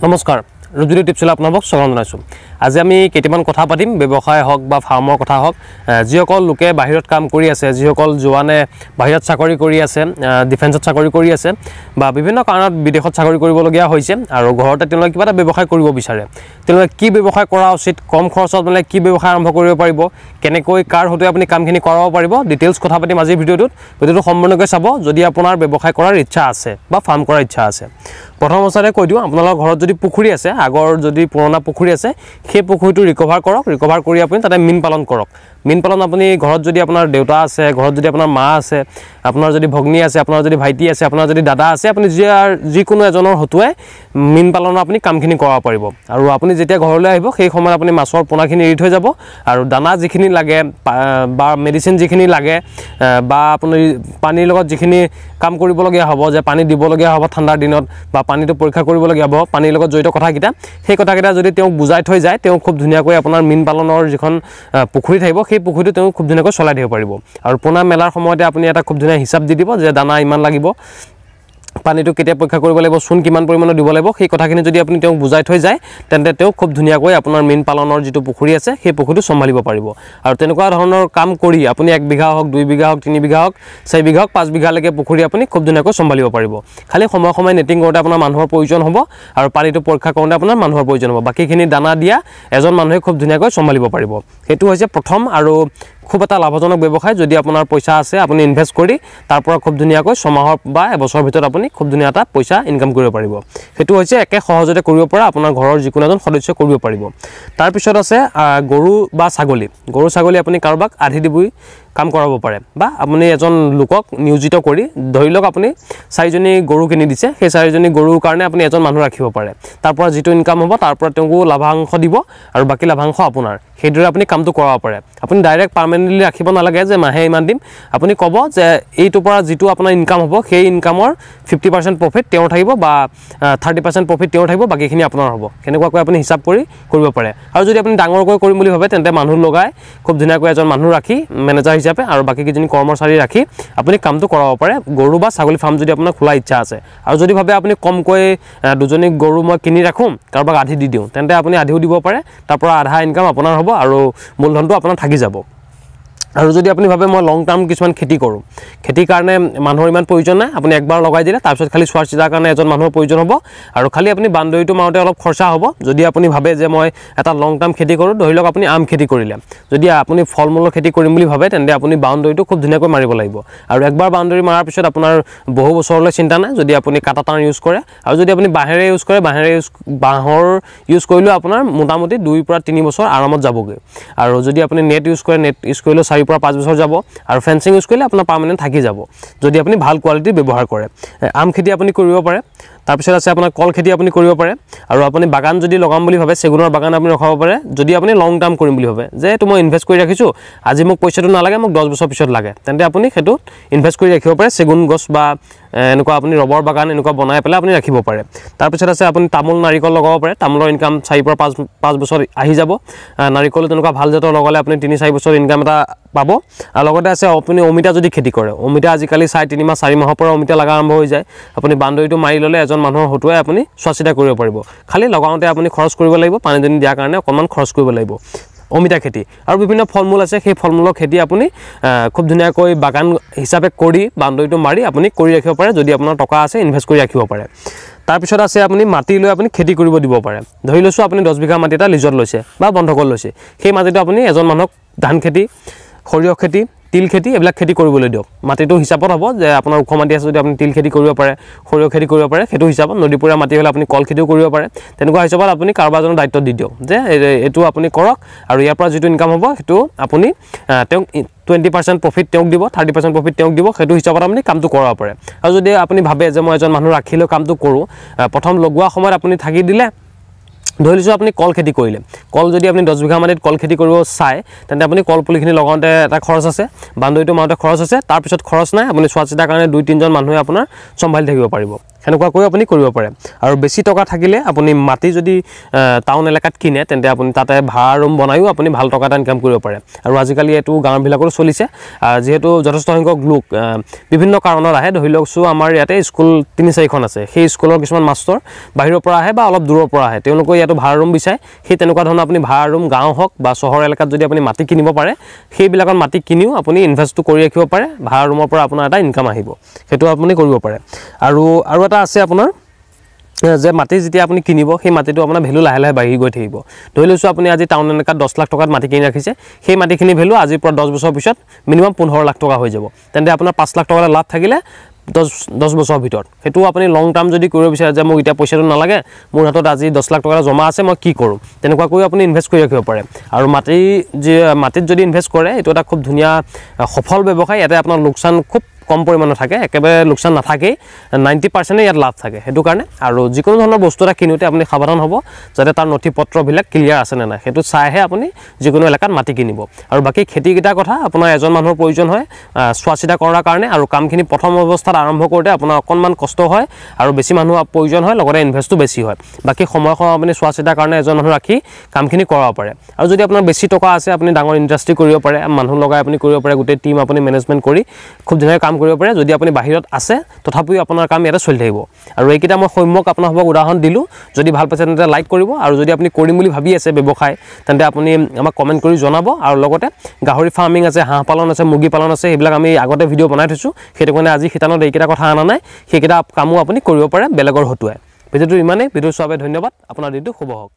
নমস্কাৰ ৰূপজ্যোতি টিপছলৈ আপোনালোকক স্বাগতম জনাইছোঁ। আজি আমি কেইটামান কথা পাতিম, ব্যৱসায় হওক বা ফাৰ্মৰ কথা হওক। যিসকল লোকে বাহিৰত কাম কৰি আছে, যিসকল জোৱানে বাহিৰত চাকৰি কৰি আছে, ডিফেন্সত চাকৰি কৰি আছে বা বিভিন্ন কাৰণত বিদেশত চাকৰি কৰিবলগীয়া হৈছে আৰু ঘৰতে তেওঁলোকে কিবা এটা ব্যৱসায় কৰিব বিচাৰে, তেওঁলোকে কি ব্যৱসায় কৰা উচিত, কম খৰচত মানে কি ব্যৱসায় আৰম্ভ কৰিব পাৰিব, কেনেকৈ কাৰ সৈতে আপুনি কামখিনি কৰাব পাৰিব, ডিটেইলছ কথা পাতিম আজিৰ ভিডিঅ'টোত সম্পূৰ্ণকৈ চাব যদি আপোনাৰ ব্যৱসায় কৰাৰ ইচ্ছা আছে বা ফাৰ্ম কৰাৰ ইচ্ছা আছে। প্ৰথম অৱস্থাতে কৈ দিওঁ, আপোনালোকৰ ঘৰত যদি পুখুৰী আছে, আগৰ যদি পুৰণা পুখুৰী আছে, সেই পুখুৰীটো ৰিকভাৰ কৰক। ৰিকভাৰ কৰি আপুনি তাতে মীন পালন কৰক। মীন পালন আপুনি ঘৰত যদি আপোনাৰ দেউতা আছে, ঘৰত যদি আপোনাৰ মা আছে, আপোনাৰ যদি ভগ্নী আছে, আপোনাৰ যদি ভাইটি আছে, আপোনাৰ যদি দাদা আছে, আপুনি যিকোনো এজনৰ হতুৱাই মীন পালনৰ আপুনি কামখিনি কৰাব পাৰিব। আৰু আপুনি যেতিয়া ঘৰলৈ আহিব সেই সময়ত আপুনি মাছৰ পোনাখিনি এৰি থৈ যাব আৰু দানা যিখিনি লাগে বা মেডিচিন যিখিনি লাগে বা আপুনি পানীৰ লগত যিখিনি কাম কৰিবলগীয়া হ'ব, যে পানী দিবলগীয়া হ'ব ঠাণ্ডাৰ দিনত বা পানীটো পৰীক্ষা কৰিবলগীয়া হ'ব, পানীৰ লগত জড়িত কথাকেইটা, সেই কথাকেইটা যদি তেওঁক বুজাই থৈ যায়, তেওঁ খুব ধুনীয়াকৈ আপোনাৰ মীন পালনৰ যিখন পুখুৰী থাকিব সেই পুখুৰীটো তেওঁ খুব ধুনীয়াকৈ চলাই দিব পাৰিব। আৰু পোনা মেলাৰ সময়তে আপুনি এটা খুব ধুনীয়া হিচাপ দি দিব যে দানা ইমান লাগিব, পানীটো কেতিয়া পৰীক্ষা কৰিব লাগিব, চূণ কিমান পৰিমাণৰ দিব লাগিব, সেই কথাখিনি যদি আপুনি তেওঁক বুজাই থৈ যায় তেন্তে তেওঁ খুব ধুনীয়াকৈ আপোনাৰ মীন পালনৰ যিটো পুখুৰী আছে সেই পুখুৰীটো চম্ভালিব পাৰিব। আৰু তেনেকুৱা ধৰণৰ কাম কৰি আপুনি 1 বিঘা হওক, 2 বিঘা হওক, 3 বিঘা হওক, 4 বিঘা হওক, 5 বিঘালৈকে পুখুৰী আপুনি খুব ধুনীয়াকৈ চম্ভালিব পাৰিব। খালি সময়ে নেটিং কৰোঁতে আপোনাৰ মানুহৰ প্ৰয়োজন হ'ব আৰু পানীটো পৰীক্ষা কৰোঁতে আপোনাৰ মানুহৰ প্ৰয়োজন হ'ব। বাকীখিনি দানা দিয়া এজন মানুহে খুব ধুনীয়াকৈ চম্ভালিব পাৰিব। সেইটো হৈছে প্ৰথম আৰু খুব এটা লাভজনক ব্যৱসায়। যদি আপোনাৰ পইচা আছে, আপুনি ইনভেষ্ট কৰি তাৰ পৰা খুব ধুনীয়াকৈ 6 মাহৰ বা এবছৰৰ ভিতৰত আপুনি খুব ধুনীয়া এটা পইচা ইনকাম কৰিব পাৰিব। সেইটো হৈছে একে সহজতে কৰিব পৰা, আপোনাৰ ঘৰৰ যিকোনো এজন সদস্যই কৰিব পাৰিব। তাৰপিছত আছে গৰু বা ছাগলী। গৰু ছাগলী আপুনি কাৰোবাক আধি দি কাম কৰাব পাৰে বা আপুনি এজন লোকক নিয়োজিত কৰি, ধৰি লওক আপুনি 4জনী গৰু কিনি দিছে, সেই 4জনী গৰুৰ কাৰণে আপুনি এজন মানুহ ৰাখিব পাৰে। তাৰ পৰা যিটো ইনকাম হ'ব তাৰ পৰা তেওঁকো লাভাংশ দিব আৰু বাকী লাভাংশ আপোনাৰ। সেইদৰে আপুনি কামটো কৰাব পাৰে। আপুনি ডাইৰেক্ট পাৰ্মানেণ্টলি ৰাখিব নালাগে যে মাহে ইমান দিম। আপুনি ক'ব যে এইটোৰ পৰা যিটো আপোনাৰ ইনকাম হ'ব সেই ইনকামৰ 50% প্ৰফিট তেওঁৰ থাকিব বা 30% প্ৰফিট তেওঁৰ থাকিব, বাকীখিনি আপোনাৰ হ'ব। সেনেকুৱাকৈ আপুনি হিচাপ কৰি কৰিব পাৰে। আৰু যদি আপুনি ডাঙৰকৈ কৰিম বুলি ভাবে তেন্তে মানুহ লগাই খুব ধুনীয়াকৈ এজন মানুহ ৰাখি মেনেজাৰ হিচাপে আৰু বাকীকেইজনী কৰ্মচাৰী ৰাখি আপুনি কামটো কৰাব পাৰে, গৰু বা ছাগলী ফাৰ্ম যদি আপোনাৰ খোলা ইচ্ছা আছে। আৰু যদি ভাবে আপুনি কমকৈ 2জনী গৰু মই কিনি ৰাখোঁ, কাৰোবাক আধি দি দিওঁ, তেন্তে আপুনি আধিও দিব পাৰে। তাৰ পৰা আধা ইনকাম আপোনাৰ হ'ব আৰু মূলধনটো আপোনাৰ থাকি যাব। আৰু যদি আপুনি ভাবে মই লং টাৰ্ম কিছুমান খেতি কৰোঁ, খেতিৰ কাৰণে মানুহৰ ইমান প্ৰয়োজন নাই, আপুনি একবাৰ লগাই দিলে তাৰপিছত খালি চোৱাৰ চিতাৰ কাৰণে এজন মানুহৰ প্ৰয়োজন হ'ব আৰু খালি আপুনি বাউণ্ডেৰীটো মাৰোঁতে অলপ খৰচা হ'ব। যদি আপুনি ভাবে যে মই এটা লং টাৰ্ম খেতি কৰোঁ, ধৰি লওক আপুনি আম খেতি কৰিলে, যদি আপুনি ফল মূলৰ খেতি কৰিম বুলি ভাবে তেন্তে আপুনি বাউণ্ডেৰীটো খুব ধুনীয়াকৈ মাৰিব লাগিব। আৰু একবাৰ বাউণ্ডেৰী মৰাৰ পিছত আপোনাৰ বহু বছৰলৈ চিন্তা নাই যদি আপুনি কাটা তাঁৰ ইউজ কৰে। আৰু যদি আপুনি বাঁহেৰে ইউজ কৰে, বাঁহৰ ইউজ কৰিলেও আপোনাৰ মোটামুটি 2 পৰা 3 বছৰ আৰামত যাবগৈ। আৰু যদি আপুনি নেট ইউজ কৰে, নেট ইউজ কৰিলেও 4 পৰা 5 বছৰ যাব। আৰু ফেঞ্চিং ইউজ কৰিলে আপোনাৰ পাৰ্মানেণ্ট থাকি যাব যদি আপুনি ভাল কোৱালিটিৰ ব্যৱহাৰ কৰে। আম খেতি আপুনি কৰিব পাৰে। তাৰপিছত আছে আপোনাৰ কল খেতি আপুনি কৰিব পাৰে। আৰু আপুনি বাগান যদি লগাম বুলি ভাবে, চেগুনৰ বাগান আপুনি ৰখাব পাৰে। যদি আপুনি লং টাৰ্ম কৰিম বুলি ভাবে যে এইটো মই ইনভেষ্ট কৰি ৰাখিছোঁ, আজি মোক পইচাটো নালাগে, মোক 10 বছৰ পিছত লাগে, তেন্তে আপুনি সেইটো ইনভেষ্ট কৰি ৰাখিব পাৰে। চেগুন গছ বা এনেকুৱা আপুনি ৰবৰ বাগান এনেকুৱা বনাই পেলাই আপুনি ৰাখিব পাৰে। তাৰপিছত আছে আপুনি তামোল নাৰিকল লগাব পাৰে। তামোলৰ ইনকাম 4 পৰা 5 বছৰ আহি যাব। নাৰিকলো তেনেকুৱা ভাল জাতৰ লগালে আপুনি 3-4 বছৰ ইনকাম এটা পাব। আৰু লগতে আছে আপুনি অমিতা যদি খেতি কৰে, অমিতা আজিকালি 3 মাহ 4 মাহৰ পৰা অমিতা লগা আৰম্ভ হৈ যায়। আপুনি বাউণ্ডেৰীটো মাৰি ল'লে এজন মানুহৰ হতুৱাই আপুনি চোৱা চিতা কৰিব পাৰিব। খালি লগাওঁতে আপুনি খৰচ কৰিব লাগিব, পানী দুনি দিয়াৰ কাৰণে অকণমান খৰচ কৰিব লাগিব। অমিতা খেতি আৰু বিভিন্ন ফল মূল আছে, সেই ফল মূলৰ খেতি আপুনি খুব ধুনীয়াকৈ বাগান হিচাপে কৰি বাউণ্ডেৰীটো মাৰি আপুনি কৰি ৰাখিব পাৰে। যদি আপোনাৰ টকা আছে ইনভেষ্ট কৰি ৰাখিব পাৰে। তাৰপিছত আছে আপুনি মাটি লৈ আপুনি খেতি কৰিব দিব পাৰে। ধৰি লৈছোঁ আপুনি 10 বিঘা মাটি এটা লিজত লৈছে বা বন্ধকত লৈছে, সেই মাটিটো আপুনি এজন মানুহক ধান খেতি, সৰিয়হ খেতি, তিল খেতি এইবিলাক খেতি কৰিবলৈ দিয়ক। মাটিটো হিচাপত হ'ব যে আপোনাৰ ওখ মাটি আছে যদি আপুনি তিল খেতি কৰিব পাৰে, সৰিয়হ খেতি কৰিব পাৰে, সেইটো হিচাপত। নদীপৰীয়া মাটি হ'লে আপুনি কল খেতিও কৰিব পাৰে। তেনেকুৱা হিচাপত আপুনি কাৰোবাৰ এজনৰ দায়িত্ব দি দিয়ক যে এইটো আপুনি কৰক আৰু ইয়াৰ পৰা যিটো ইনকাম হ'ব সেইটো আপুনি তেওঁক 20% প্ৰফিট তেওঁক দিব, 30% প্ৰফিট তেওঁক দিব। সেইটো হিচাপত আপুনি কামটো কৰাব পাৰে। আৰু যদি আপুনি ভাবে যে মই এজন মানুহ ৰাখিলেও কামটো কৰোঁ, প্ৰথম লগোৱা সময়ত আপুনি থাকি দিলে, ধৰি লৈছোঁ আপুনি কল খেতি কৰিলে, কল যদি আপুনি 10 বিঘা মাটিত কল খেতি কৰিব চায় তেন্তে আপুনি কল পুলিখিনি লগাওঁতে এটা খৰচ আছে, বাউণ্ডেৰীটো মাৰোঁতে খৰচ আছে। তাৰপিছত খৰচ নাই, আপুনি চোৱা চিতাৰ কাৰণে 2-3জন মানুহে আপোনাৰ চম্ভালি থাকিব পাৰিব। সেনেকুৱাকৈ আপুনি কৰিব পাৰে আৰু বেছি টকা থাকিলে আপুনি মাটি যদি টাউন এলেকাত কিনে তেন্তে আপুনি তাতে ভাড়া ৰুম বনায়ো আপুনি ভাল টকা এটা ইনকাম কৰিব পাৰে আৰু আজিকালি এইটো গাঁৱবিলাকতো চলিছে যিহেতু যথেষ্ট সংখ্যক লোক বিভিন্ন কাৰণত আহে ধৰি লওকচোন আমাৰ ইয়াতে স্কুল 3-4খন আছে সেই স্কুলৰ কিছুমান মাষ্টৰ বাহিৰৰ পৰা আহে বা অলপ দূৰৰ পৰা আহে তেওঁলোকে ইয়াতো ভাড়া ৰুম বিচাৰে সেই তেনেকুৱা ধৰণৰ আপুনি ভাড়া ৰুম গাঁও হওক বা চহৰ এলেকাত যদি আপুনি মাটি কিনিব পাৰে সেইবিলাকত মাটি কিনিও আপুনি ইনভেষ্টটো কৰি ৰাখিব পাৰে ভাড়া ৰুমৰ পৰা আপোনাৰ এটা ইনকাম আহিব সেইটো আপুনি কৰিব পাৰে আৰু এটা আছে আপোনাৰ যে মাটি যেতিয়া আপুনি কিনিব সেই মাটিটো আপোনাৰ ভ্যালু লাহে লাহে বাঢ়ি গৈ থাকিব ধৰি লৈছো আপুনি আজি টাউন এলেকাত 10 লাখ টকাত মাটি কিনি ৰাখিছে সেই মাটিখিনি ভ্যালু আজিৰ পৰা 10 বছৰ পিছত মিনিমাম 15 লাখ টকা হৈ যাব তেন্তে আপোনাৰ 5 লাখ টকা লাভ থাকিলে 10 বছৰৰ ভিতৰত সেইটো আপুনি লং টাৰ্ম যদি কৰিব বিচাৰে যে মোক এতিয়া পইচাটো নালাগে মোৰ হাতত আজি 10 লাখ টকা জমা আছে মই কি কৰোঁ তেনেকুৱাকৈ আপুনি ইনভেষ্ট কৰি ৰাখিব পাৰে আৰু মাটিত যদি ইনভেষ্ট কৰে এইটো এটা খুব ধুনীয়া সফল ব্যৱসায় ইয়াতে আপোনাৰ লোকচান খুব কম পৰিমাণৰ থাকে একেবাৰে লোকচান নাথাকে 90% ইয়াত লাভ থাকে সেইটো কাৰণে আৰু যিকোনো ধৰণৰ বস্তু এটা কিনোতে আপুনি সাৱধান হ'ব যাতে তাৰ নথিপত্ৰবিলাক ক্লিয়াৰ আছে নে নাই সেইটো চাইহে আপুনি যিকোনো এলেকাত মাটি কিনিব আৰু বাকি খেতিকেইটাৰ কথা আপোনাৰ এজন মানুহৰ প্ৰয়োজন হয় চোৱাচিতা কৰাৰ কাৰণে আৰু কামখিনি প্ৰথম অৱস্থাত আৰম্ভ কৰোঁতে আপোনাৰ অকণমান কষ্ট হয় আৰু বেছি মানুহ প্ৰয়োজন হয় লগতে ইনভেষ্টটো বেছি হয় বাকি সময় আপুনি চোৱাচিতাৰ কাৰণে এজন মানুহ ৰাখি কামখিনি কৰাব পাৰে আৰু যদি আপোনাৰ বেছি টকা আছে আপুনি ডাঙৰ ইণ্ডাষ্ট্ৰি কৰিব পাৰে মানুহ লগাই আপুনি কৰিব পাৰে গোটেই টিম আপুনি মেনেজমেণ্ট কৰি খুব ধুনীয়া কাম কৰিব পাৰে যদি আপুনি বাহিৰত আছে তথাপিও আপোনাৰ কাম ইয়াতে চলি থাকিব আৰু এইকেইটা মই সম্যক আপোনাক উদাহৰণ দিলোঁ যদি ভাল পাইছে তেন্তে লাইক কৰিব আৰু যদি আপুনি কৰিম বুলি ভাবি আছে ব্যৱসায় তেন্তে আপুনি আমাক কমেণ্ট কৰি জনাব আৰু লগতে গাহৰি ফাৰ্মিং আছে হাঁহ পালন আছে মুৰ্গী পালন আছে সেইবিলাক আমি আগতে ভিডিঅ' বনাই থৈছোঁ সেইটো কাৰণে আজি শিতানত এইকেইটা কথা আনা নাই সেইকেইটা কামো আপুনি কৰিব পাৰে বেলেগৰ হতুৱাই ভিডিঅ'টো ইমানেই ভিডিঅ' চোৱাৰ বাবে ধন্যবাদ আপোনাৰ দিনটো শুভ হওক